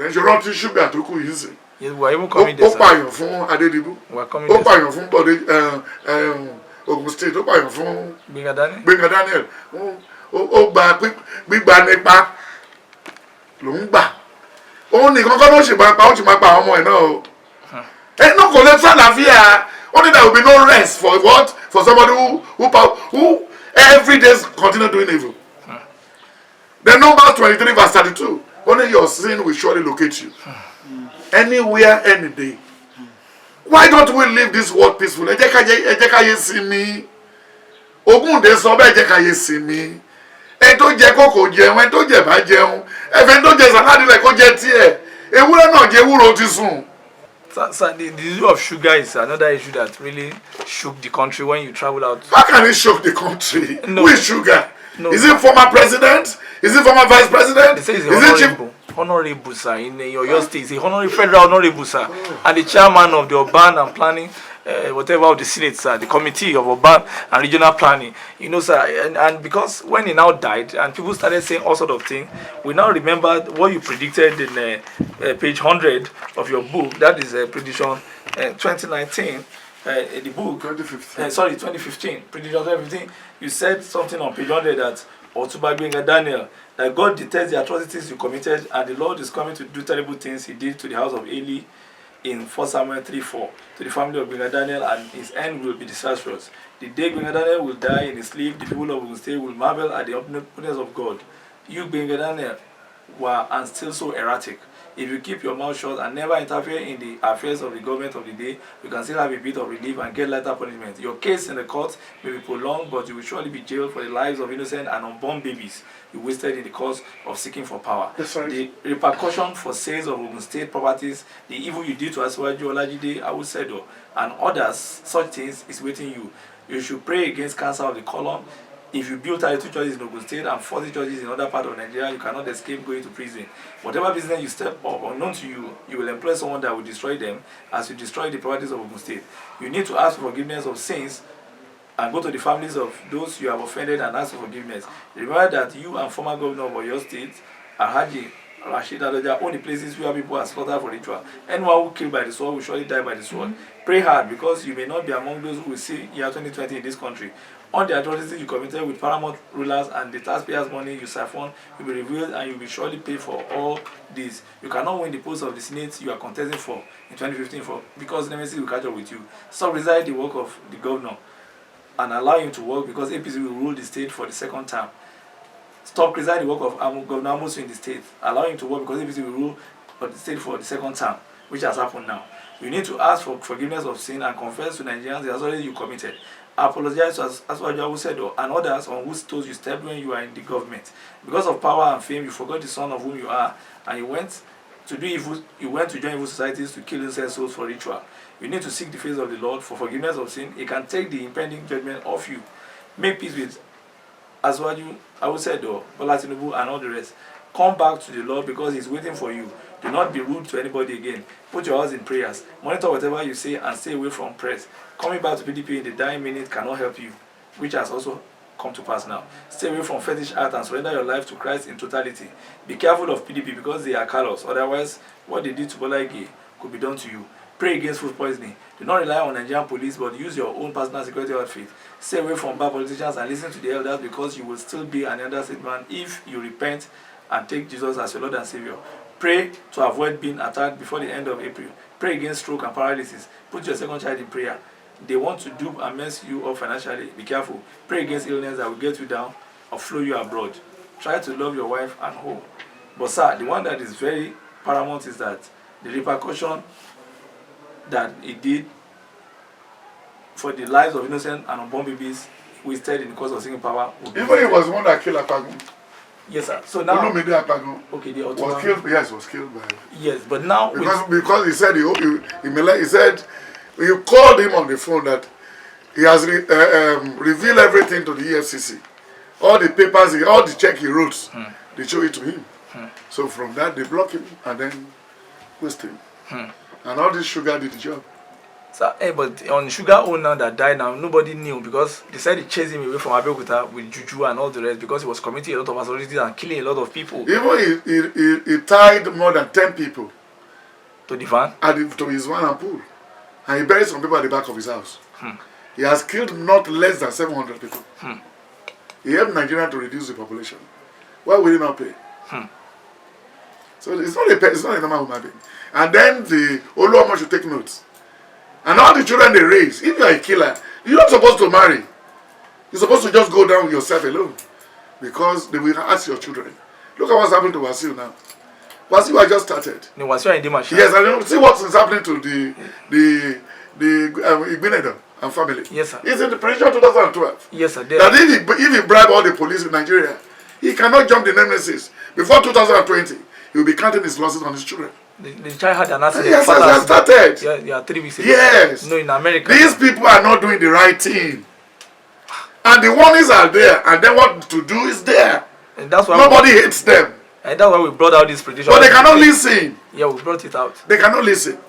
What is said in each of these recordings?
Then you run to sugar to cool easy. Yes, we are even coming there. Ó pààyàn fún Adédìbú. We are coming there. Ó pààyàn fún Bọ̀dé Ogun State. Ó pààyàn fún Gbénga Daniel. Ó gba gbígba nípa ló ń gbà. Òun nìkan kọ́ ló ṣe máa pa ó ti máa pa àwọn ọmọ ẹ̀ náà o. No kò lè sàlàáfíà. Only there will be no rest for what? For somebody who every day continue doing evil. Then Numbers 23 verse 32. Only your sin will surely locate you. Anywhere, any day. Why don't we live this world peacefully? Ẹ jẹ́ ká yé sinmi. Ògúndé sọ bẹ́ẹ̀, ẹ jẹ́ ká yé sinmi. Ẹ tó jẹ kókò jẹun, ẹ tó jẹ bá jẹun. Ẹ̀fẹ̀ tó jẹ sàládì rẹ̀ kó jẹ tiẹ̀. Ewúrẹ́ náà jẹ ewúro ti sùn. So the issue of sugar is another issue that really shook the country when you travel out. How can it shock the country? No. Who is sugar? No. Is it former president? Is it former vice president? They say it's Is honorable, sir, in your state. It's a federal honorable, sir. And the chairman of the urban and planning, whatever of the Senate, sir, the committee of urban and regional planning. You know, sir, and because when he now died and people started saying all sort of things, we now remember what you predicted in page 100 of your book. That is a prediction 2019. The book 2015. 2015 prediction 2015. You said something on page 100 that Otuba Gbenga Daniel, that God detests the atrocities you committed and the Lord is coming to do terrible things he did to the house of Eli in 1 Samuel 3:4 to the family of Gbenga Daniel, and his end will be disastrous. The day Gbenga Daniel will die in his sleep, the people of Ogun State will marvel at the omnipotence of God. You, Gbenga Daniel, were and still so erratic. If you keep your mouth shut and never interfere in the affairs of the government of the day, you can still have a bit of relief and get lighter punishment. Your case in the court may be prolonged, but you will surely be jailed for the lives of innocent and unborn babies you wasted in the cause of seeking for power. That's right. The repercussion for sales of Ogun State properties, the evil you did to Asiwaju Olajide Awusedo, and others, such things is waiting you. You should pray against cancer of the colon. If you build 32 churches in Ogun State and 40 churches in other parts of Nigeria, you cannot escape going to prison. Whatever business you step up unknown to you, you will employ someone that will destroy them as you destroy the properties of Ogun State. You need to ask for forgiveness of sins and go to the families of those you have offended and ask for forgiveness. Remember that you and former governor of your state, Alhaji Rashid Adoja, own the places where people are slaughtered for ritual. Anyone who killed by the sword will surely die by the sword. Pray hard, because you may not be among those who will see year 2020 in this country. All the atrocities you committed with paramount rulers and the taxpayers' money you siphoned will be revealed, and you will surely pay for all this. You cannot win the post of the Senate you are contesting for in 2015 because Nemesis will catch up with you. Stop resigning the work of the governor and allow him to work, because APC will rule the state for the second term. Stop resigning the work of Governor Amosu in the state. Allow him to work, because APC will rule for the state for the second term, which has happened now. You need to ask for forgiveness of sin and confess to Nigerians the authority you committed. Apologize to Asiwaju Awusedo and others on whose toes you stepped when you were in the government. Because of power and fame, you forgot the son of whom you are, and you went to do evil. You went to join evil societies to kill innocent souls for ritual. You need to seek the face of the Lord for forgiveness of sin. He can take the impending judgment off you. Make peace with Asiwaju Awusedo, Bola Tinubu, and all the rest. Come back to the Lord, because He's waiting for you. Do not be rude to anybody again. Put your hearts in prayers. Monitor whatever you say and stay away from press. Coming back to PDP in the dying minute cannot help you, which has also come to pass now. Stay away from fetish art and surrender your life to Christ in totality. Be careful of PDP, because they are callous. Otherwise, what they did to Bola Ige could be done to you. Pray against food poisoning. Do not rely on Nigerian police, but use your own personal security outfit. Stay away from bad politicians and listen to the elders, because you will still be an elder statesman if you repent and take Jesus as your Lord and Savior. Pray to avoid being attacked before the end of April. Pray against stroke and paralysis. Put your second child in prayer. They want to dupe and mess you up financially. Be careful. Pray against illness that will get you down or flow you abroad. Try to love your wife and home. But sir, the one that is very paramount is that the repercussion that it did for the lives of innocent and unborn babies wasted in the cause of seeking power. Even it was one that killed Akpagum. Yes, sir. So now, okay, the was killed. Yes, was killed by. Yes, but now because he said he said you called him on the phone that he has revealed everything to the EFCC, all the papers, all the check he wrote, they show it to him. So from that they block him and then waste him. And all this sugar did the job. So, but on Sugar owner that died now, nobody knew because they said they chased him away from Abeokuta with juju and all the rest because he was committing a lot of atrocities and killing a lot of people. Even he tied more than 10 people to the van? To his van and pool. And he buried some people at the back of his house. He has killed not less than 700 people. He helped Nigeria to reduce the population. Why will he not pay? So it's not a normal human being. And then the Oluomo should take notes. And all the children they raise, if you are a killer, you're not supposed to marry. You're supposed to just go down yourself alone. Because they will ask your children. Look at what's happening to Wasiu now. Wasiu has just started. No, Wasiu and Dimash. Yes, and see what is happening to the Igbeneghu and family. Yes, sir. He's in the prison 2012. Yes, sir. That if he bribe all the police in Nigeria, he cannot jump the nemesis. Before 2020, he will be counting his losses on his children. The child had an accident. Yes, has started. Yeah, 3 weeks ago. Yes. No, in America. These people are not doing the right thing. And the warnings are there, and then what to do is there. And that's why nobody hates them. And that's why we brought out this prediction. But they cannot listen. Yeah, we brought it out. They cannot listen.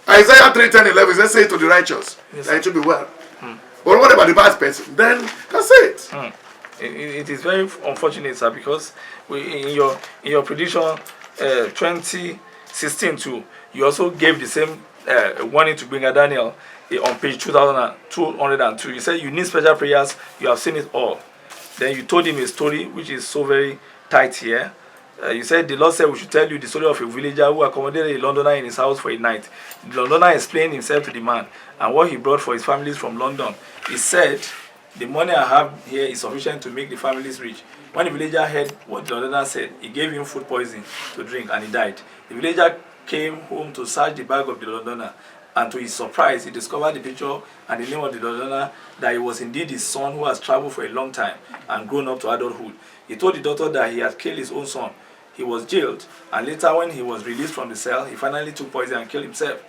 Isaiah 3:10-11 says, say to the righteous, yes, that it should be well. But what about the bad person? Then that's it. It is very unfortunate, sir, because in your prediction 2016 too, you also gave the same warning to Gbenga Daniel on page 2202. You said you need special prayers. You have seen it all. Then you told him a story which is so very tight here. You said the Lord said we should tell you the story of a villager who accommodated a Londoner in his house for a night. The Londoner explained himself to the man and what he brought for his families from London. He said, the money I have here is sufficient to make the families rich. When the villager heard what the Londoner said, he gave him food poison to drink and he died. The villager came home to search the bag of the Londoner, and to his surprise, he discovered the picture and the name of the Londoner, that it was indeed his son who has traveled for a long time and grown up to adulthood. He told the doctor that he had killed his own son. He was jailed, and later when he was released from the cell, he finally took poison and killed himself.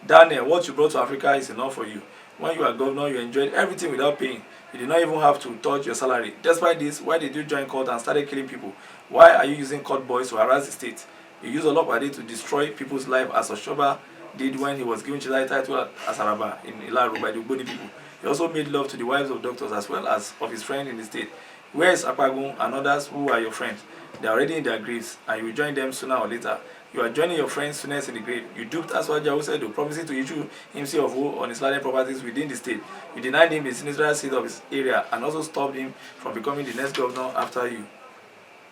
Daniel, what you brought to Africa is enough for you. When you were governor, you enjoyed everything without paying. You did not even have to touch your salary. Despite this, why did you join court and started killing people? Why are you using court boys to harass the state? You use Olopade to destroy people's lives as Oshoba did when he was given Chilai title as Araba in Ilaro by the Ugboni people. He also made love to the wives of doctors as well as of his friend in the state. Where is Akpagun and others who are your friends? They are already in their graves, and you will join them sooner or later. You are joining your friends soonest in the grave. You duped Aswaja, who said they promising to issue himself of woe on his landed properties within the state. You denied him the senatorial seat of his area and also stopped him from becoming the next governor after you.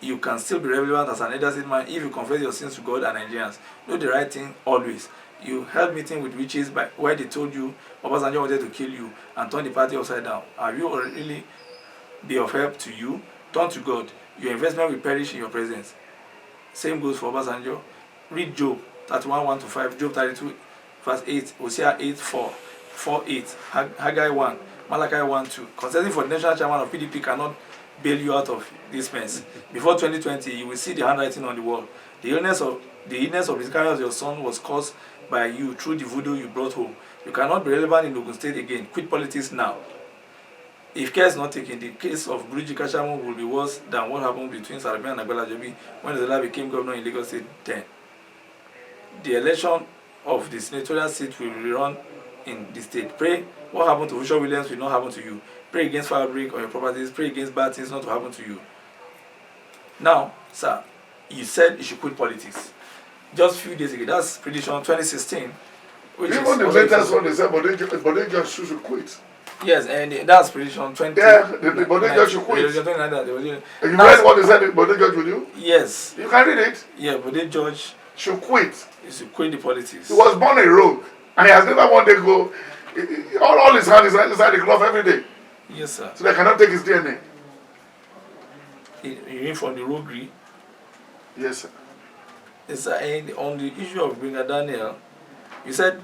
You can still be relevant as an elder statesman if you confess your sins to God and Nigerians. Do the right thing always. You held meeting with witches where they told you Obasanjo wanted to kill you and turn the party upside down. Have you really be of help to you? Turn to God. Your investment will perish in your presence. Same goes for Obasanjo. Read Job 31:1-5, Job 32 verse 8, Hosea 8:4-8, Haggai 1, Malachi 1:2. Consenting for the national chairman of PDP cannot bail you out of this mess. Before 2020, you will see the handwriting on the wall. The illness of miscarriage of your son was caused by you through the voodoo you brought home. You cannot be relevant in Ogun State again. Quit politics now. If care is not taken, the case of Guruji Kashamu will be worse than what happened between Sarami and Agbala Jobi when Ozola became governor in Lagos State then. The election of the senatorial seat will rerun in the state. Pray what happened to Future Williams will not happen to you. Pray against fire break on your properties. Pray against bad things not to happen to you. Now, sir, you said you should quit politics. Just a few days ago, that's prediction 2016. Which even the latest one, they said, but they just should quit. Yes, and that's prediction 20. Yeah, but they just should quit. You read what they said, but they judge with you? Yes. You can read it. Yeah, but they judge should quit. He should quit the politics. He was born a rogue, and he has never one day go. All his hand is inside the glove every day. Yes, sir. So they cannot take his DNA. You mean from the roguery? Yes, sir. Yes, sir. And on the issue of Gbenga Daniel, you said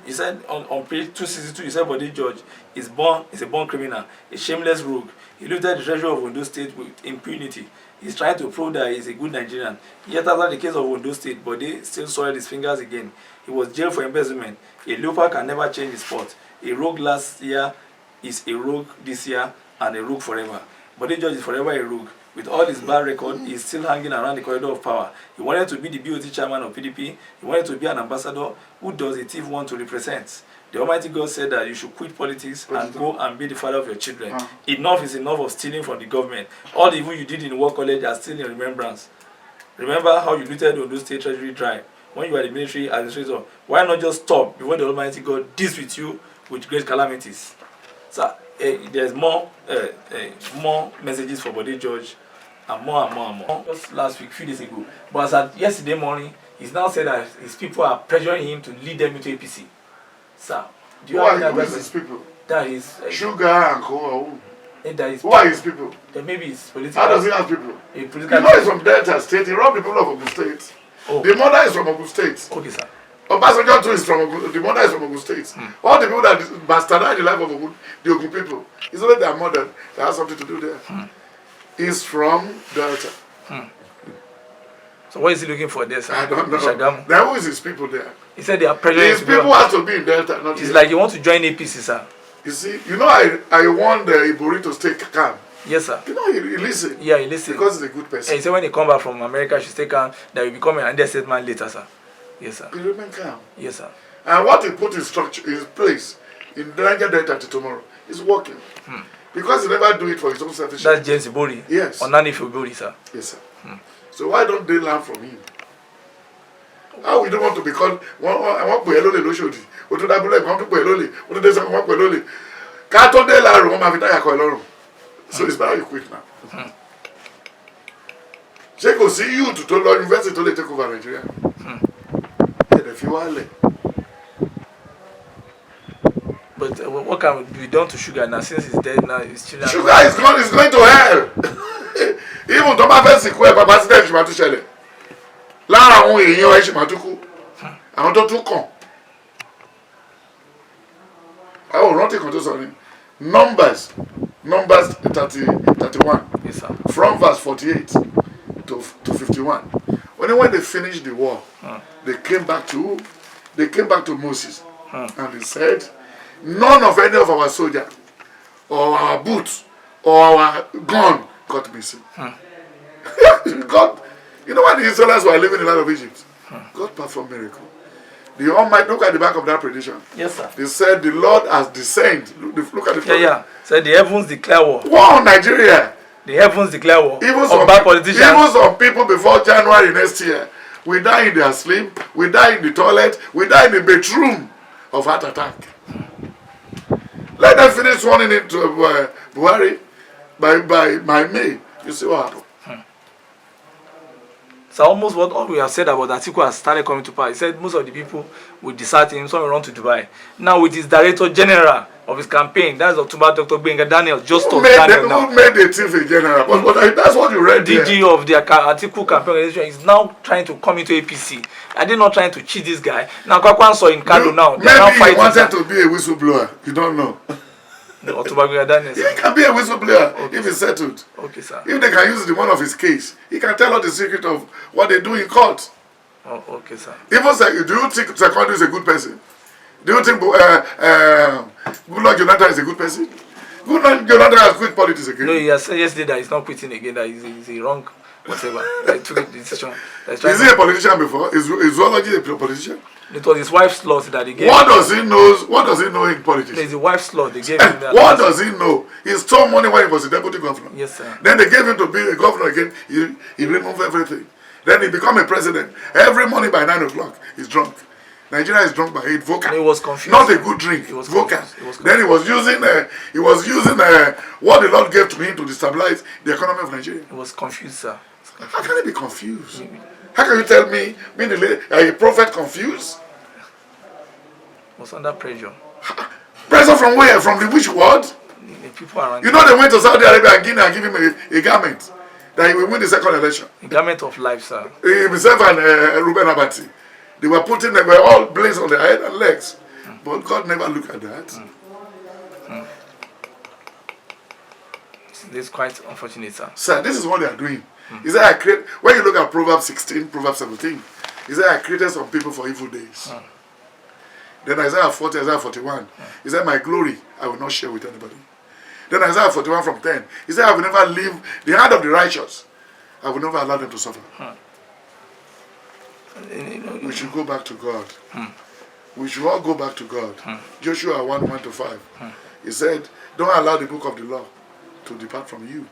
on page 262, you said Bode George is a born criminal, a shameless rogue. He looted the treasure of Ondo State with impunity. He's trying to prove that he's a good Nigerian. Yet after the case of Ondo State, Bode still soiled his fingers again. He was jailed for embezzlement. A leopard can never change his spot. A rogue last year is a rogue this year and a rogue forever. Bode George is forever a rogue. With all his bad record, he's still hanging around the corridor of power. He wanted to be the BOT chairman of PDP. He wanted to be an ambassador. Who does a thief want to represent? The Almighty God said that you should quit politics and go and be the father of your children. Enough is enough of stealing from the government. All the evil you did in the war college are still in remembrance. Remember how you looted Ondo State Treasury dry when you were the military administrator. Why not just stop before the Almighty God deals with you with great calamities? So there's more messages for Bode George, and more. Just last week, few days ago. But as at yesterday morning, he's now said that his people are pressuring him to lead them into APC. Sir, do you have who is his people? That is Sugar and Co. Who are his people? Then maybe it's political. How does he have people? A political. You know he's from Delta State. He robbed the people of Ogun State. Oh. The mother is from Ogun State. Okay, sir. Obasanjo too is from Ogun. The mother is from Ogun State. All the people that bastardized the life of Ogun, the Ogun people, it's only their mother that has something to do there. He's from Delta. So what is he looking for there, sir? I don't know. Shagamu. Now who is his people there? He said they are pressuring His people have to be in Delta, not It's here. like you want to join APC, sir. You see, you know I want Ibori to stay calm. Yes, sir. You know, he listen. Yeah, he listen. Because he's a good person. And he said when he come back from America, she stay calm, that will become an understatement man later, sir. Yes, sir. He remain calm. Yes, sir. And what he put in structure, his place in Niger Delta to tomorrow is working. Because he never do it for his own selfish. That's James Ibori. Yes. Or Nani Ibori, sir. Yes, sir. So why don't they learn from him? How we don't want to be called I want to Elole Loshodi. What to double want to Elole. What to say want to Elole. Kato de la room have it Eloro. So it's better you quit now. Ṣé kò sí you to lọ university to take over Nigeria. They feel But what can be done to Sugar now since he's dead now? His children. Sugar is going to hell. Even tó bá fẹ́ sìnkú ẹ̀ bàbá sí dẹ́ẹ̀ṣì máa tún ṣẹlẹ̀. Lára àwọn èèyàn ẹ̀ ṣì máa tún kú. Àwọn tó tún kàn. Àwọn òrántí kan tó sọ ni Numbers 31. Yes, sir. From verse 48 to 51. When they finished the war, they came back to Moses and they said, none of any of our soldiers or our boots or our gun got missing. God, you know when the Israelites were living in the land of Egypt, God performed miracle. The Almighty, look at the back of that prediction. Yes, sir. They said the Lord has descended. Look at the Yeah. Said the heavens declare war. War on Nigeria. The heavens declare war. Even some people before January next year will die in their sleep, will die in the toilet, will die in the bedroom of heart attack. Let them finish running into Buhari by May. You see what happened. So almost what all we have said about Atiku has started coming to pass. He said most of the people will desert him, some will run to Dubai. Now with his director general of his campaign, that's Dr. Gbenga Daniel, Justus Daniel now. Who made the thief a general? But that's what you read DG there. of the Atiku campaign organization is now trying to come into APC. Are they not trying to cheat this guy? Now Kwakwan saw in Kano now. Maybe he wanted to be a whistleblower. You don't know. Daniel. He can be a whistleblower if he's settled. Okay, sir. If they can use the one of his case, he can tell us the secret of what they do in court. Oh, okay, sir. Even do you think Sekondi is a good person? Do you think Goodluck Jonathan is a good person? Goodluck Jonathan has quit politics again. No, he has said yesterday that he's not quitting again, that he's a wrong whatever. That he took a decision. Is he a politician before? Is zoology a politician? It was his wife's slot that he gave. What does he know in politics? It's his wife's slot they gave him. What does he know? He stole money when he was a deputy governor. Yes, sir. Then they gave him to be a governor again. He removed everything. Then he became a president. Every morning by 9 o'clock, he's drunk. Nigeria is drunk by 8 vodka. He was confused. Not a good drink. He was vodka. confused. Then he was using what the Lord gave to him to destabilize the economy of Nigeria. He was confused, sir. How can he be confused? How can you tell me, being a prophet, confused? He was under pressure. Pressure from where? From the which word? The people around You know they went to Saudi Arabia and Guinea and give him a garment that he will win the second election. The garment of life, sir. Himself and Ruben Abati. They were all blazed on their head and legs. But God never looked at that. This is quite unfortunate, sir. Sir, this is what they are doing. He said, when you look at Proverbs 16, Proverbs 17, he said, I created some people for evil days. Then Isaiah 40, Isaiah 41, he said, my glory I will not share with anybody. Then Isaiah 41 from 10, he said, I will never leave the hand of the righteous. I will never allow them to suffer. We should go back to God. we should all go back to God. Joshua 1:1-5. He said, don't allow the book of the law to depart from you.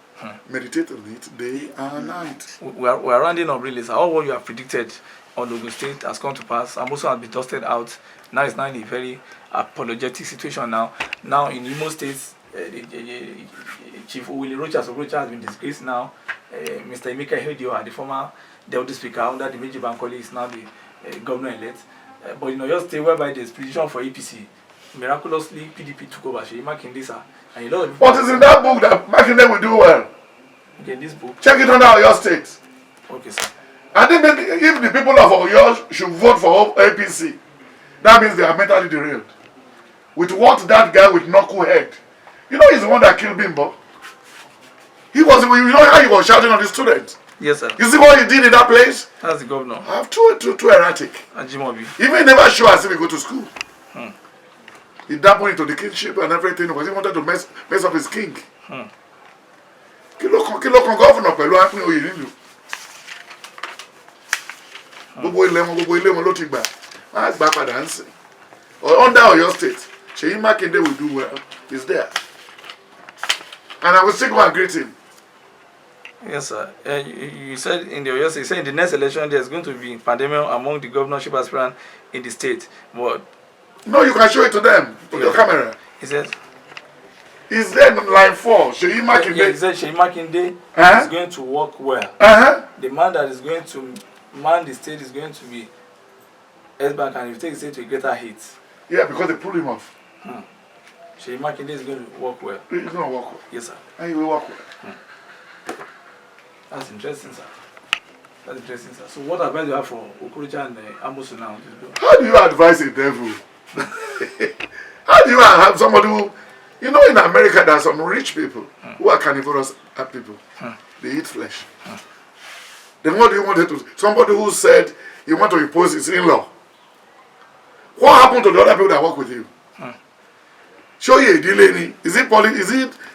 Meditate on it day and night. We are rounding up really, sir. All what you have predicted on Ogun State has come to pass. Amosu has been dusted out. Now it's now in a very apologetic situation now. Now in Imo State, Chief Willie Rochas has been disgraced now. Mr. Emeka Ihedioha, the former deputy speaker under the Meji Bankole, is now the governor-elect. But in Oyo State, whereby there's position for APC, miraculously PDP took over. Sheyi Makinde, sir. And a lot of people. What is in that book that Makinde will do well? Okay, this book. Check it under Oyo State. Okay, sir. I think if the people of Oyo should vote for APC, that means they are mentally derailed. With what that guy with knucklehead, you know, he's the one that killed Bimbo. You know how he was shouting on the students. Yes, sir. You see what he did in that place? That's the governor. I have too erratic. Ajimobi. Even never show us if he go to school. He dabbled into the kingship and everything because he wanted to mess up his king. Kilo kan governor pẹ̀lú apin oyè nílùú. Gbogbo ilé wọn ló ti gbà. Wọ́n á gbà padà ń sìn. Under Oyo State, Sheyi Makinde will do well. He's there. And I will still go and greet him. Yes, sir. You said in the Oyo State, you said in the next election there's going to be pandemic among the governorship aspirants in the state. But no, you can show it to them with your camera. He says he's there in line 4. Sheyi Makinde. Yeah, he said Sheyi Makinde is going to work well. The man that is going to man the state is going to be S-Bank, and if you take the state to a greater height. Yeah, because they pulled him off. Sheyi Makinde is going to work well. He's going to work well. Yes, sir. And he will work well. That's interesting, sir. That's interesting, sir. So what advice do you have for Okorocha and Amosu now? How do you advise a devil? How do you have somebody who, you know, in America there are some rich people who are carnivorous people. They eat flesh. Then what do you want to do? Somebody who said you want to impose his in-law. What happened to the other people that work with you? Show you Oyedele. Is it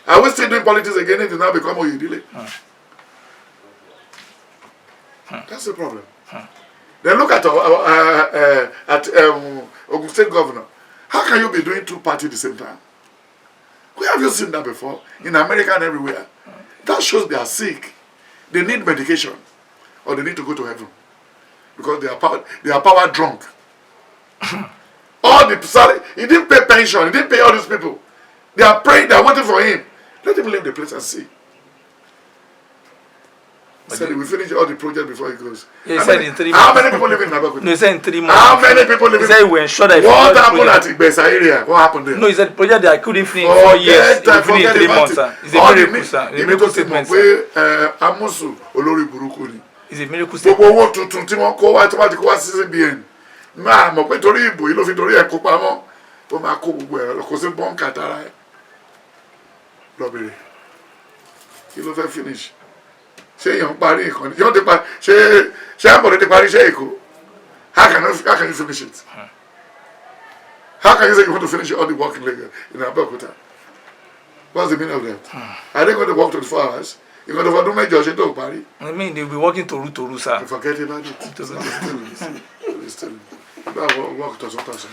are we still doing politics again if it now become Oyedele? That's the problem. Then look at Ogun State governor. How can you be doing two parties at the same time? Where have you seen that before? In America and everywhere. That shows they are sick. They need medication. Or they need to go to heaven. Because they are power drunk. All the salary, he didn't pay pension, he didn't pay all these people. They are praying, they are waiting for him. Let him leave the place and see. He said he will finish all the project before he goes. Yeah, he said in 3 months. How many people live in Abeokuta? No, he said in 3 months. How many people live in? He said we ensure that. What happened at Igbesa area? What happened there? No, he said project that I couldn't finish in 4 years. He will finish in 3 months, sir. It's a miracle, sir. It's a miracle statement, sir. Amosu olórí burúkú ni. It's a miracle statement. Gbogbo owó tuntun tí wọ́n kó wá tí wọ́n ti kó wá sí CBN. Máa mọ̀ pé torí ìbò yìí ló fi torí ẹ̀ kó pamọ́. Ó máa kó gbogbo ẹ̀ lọ kó sí bọ́ǹkà tara ẹ̀. Lọ bèrè. Kí ló fẹ́ finish? Ṣé èèyàn parí nǹkan ni? Yọ́n ti parí ṣé àbọ̀dé ti parí iṣẹ́ Èkó? How can you finish it? How can you say you want to finish all the work in Lagos, in Abeokuta? What's the meaning of that? Are they going to work 24 hours? You're going to do major shit to Paris? I mean, they'll be working to sir. Forget about it. It's still. That work to something.